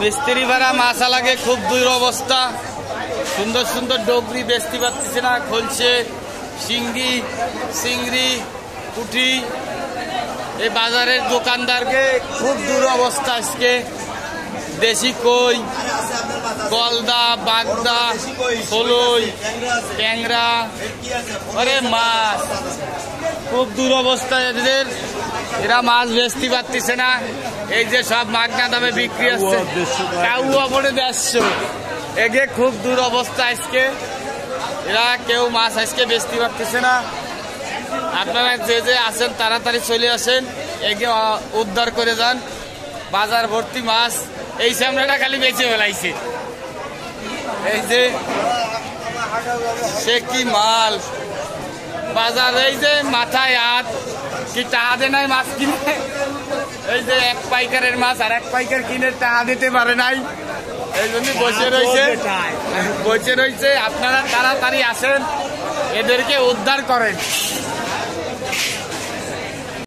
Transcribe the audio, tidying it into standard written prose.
মিস্ত্রি ভাড়া মাছ লাগে খুব দুরবস্থা। সুন্দর সুন্দর ডগরি বেচতে পারতেছে না, খলছে শিঙ্গি চিংড়ি পুঁটি। এই বাজারের দোকানদারকে খুব দুরবস্থা আজকে। দেশি কই, গলদা, বাগদা, কলই, ট্যাংরা, আরে মাছ খুব দুরবস্থা এদের। এরা মাছ বেচতে পারতেছে না। এই যে সব মাগনা দামে বিক্রি হচ্ছে, কাউয়া পড়ে 150। এগে খুব দুরবস্থা আজকে। এরা কেউ মাছ আজকে বেচতে পারতেছে না। আপনারা যে যে আছেন তাড়াতাড়ি চলে আসেন, এগে উদ্ধার করে যান। বাজার ভর্তি মাছ, এই সামনেটা খালি বেঁচে ফেলাইছে। এই যে সে কি মাল বাজার, এই যে মাথায় হাত কি টাকা দে নাই মাছ কিনে। এই যে এক পাইকারের মাছ আর এক পাইকার কিনে টাকা দিতে পারে নাই, এই জন্য বসে রয়েছে। আপনারা তাড়াতাড়ি আসেন, এদেরকে উদ্ধার করেন।